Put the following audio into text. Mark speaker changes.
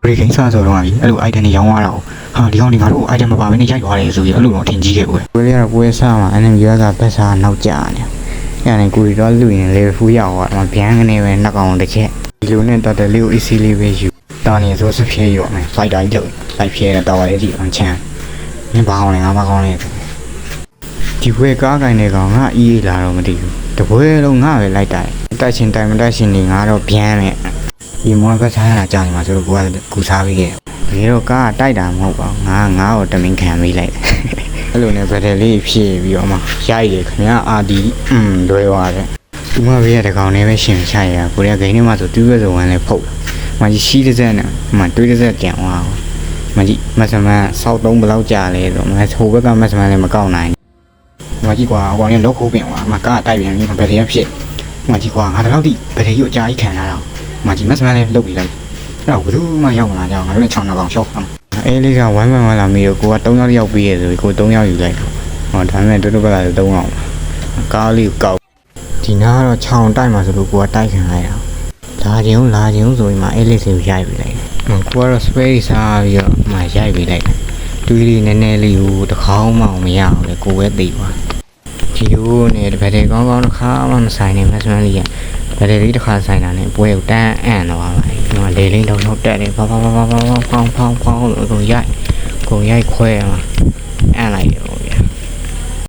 Speaker 1: ဘယ်ကိစ္စဆိုတော့အဲ့လို item တွေရောင်းရတာဟာဒီကောင်ဒီငါတို့ item မပါဘဲနဲ့ရိုက်သွားတယ်ဆိုပြီးအဲ့လိုတော့ထင်ကြီးခဲ့ဘူးကိုလေးကတော့ကိုယ်စားမှာ enemy ကဘက်စားနောက်ကျနေအဲ့ဒါနဲ့ကိုရီတော့လူရင်လေဖူးရအောင်ကဗျမ်းကနေပဲနှက်ကောင်တစ်ချက်ဒီလိုနဲ့တော်တယ်လေးကို easy လေးပဲယူတာနေဆိုစဖြဲရောမယ် fighter ကြီးလို့လိုက်ဖြဲတာတော်လေးကြီးအောင်ချမ်းမင်းဘာအောင်လဲငါဘာကောင်းလဲဒီဘွဲကားကိုင်းတဲ့ကောင်ငါအေးလာတော့မသိဘူးတပွဲလုံးငါပဲလိုက်တိုက်တိုက်ရှင်တိုင်မတိုက်ရှင်နေငါတော့ဗျမ်းမယ်ဒီမောဘက်စားတာကြာနေမှာဆိုတော့ကိုကကူစားပြီးခဲ့ဒီတော့ကားတိုက်တာမဟုတ်ပါဘူးငါကိုတမင်ခံပြီးလိုက်အဲ့လိုနဲ့ဗတယ်လေးဖြည့်ပြီးတော့မှရိုက်တယ်ခင်ဗျာအာဒီလွဲသွားတယ်သူမဘေးရတဲ့ကောင်နဲ့ပဲရှင်ချရကိုရီးယားဂိမ်းထဲမှာဆိုတူးပဲဆိုဝင်လဲဖုတ်မကြီးရှိတဲ့စက်နဲ့မတွေးတဲ့စက်ကြံသွားမကြီးမဆမန်စောက်တုံးဘယ်လောက်ကြာလဲဆိုမဟိုဘက်ကမဆမန်လည်းမကောက်နိုင်မကြီးကွာဟိုကောင်လည်းလောက်ခိုးပြင်သွားမကားတိုက်ပြန်ပြီးဗတယ်ရဖြစ်မကြီးကွာငါတော့ဒီဗတယ်ကြီးအကြာကြီးခံလာတော့မကြီးမဆမန်လည်းလုတ်ပြီးလိုက်အဲ့တော့ဘယ်သူမှရောက်မလာကြအောင်ငါတို့လည်း6နှစ်ကောင်ရှော့အောင်အေးလေးကဝိုင်းမှန်လာမိတော့ကိုက3ယောက်ရောက်ပြီးရဆိုကို3ယောက်ယူလိုက်ဟောဒါပေမဲ့တို့ဘက်ကလည်း3ယောက်ကားလေးကောက်ဒီနားကတော့ခြောင်တိုက်မှာဆိုလို့ကိုကတိုက်ခံလိုက်တာလာခြင်းဆိုရင်မှအေးလေးကိုရိုက်ပြီးလိုက်ကိုကတော့ space စားပြီးတော့မှရိုက်ပြီးလိုက်တွေးလေးနည်းနည်းလေးကိုတစ်ခေါင်းမှမရအောင်လေကိုပဲသိသွားဒီလိုနဲ့ဗတယ်ကောင်းတစ်ခါမှမဆိုင်နဲ့မဆန်းလေးကဗတယ်လေးတစ်ခါဆိုင်တာနဲ့ပွဲကိုတန်းအံ့တော့ပါဒီမှာလေလင်းတော့တက်တယ်ဖောင်းလို့ကိုရိုက်ခွဲမှာအံ့လိုက်ရော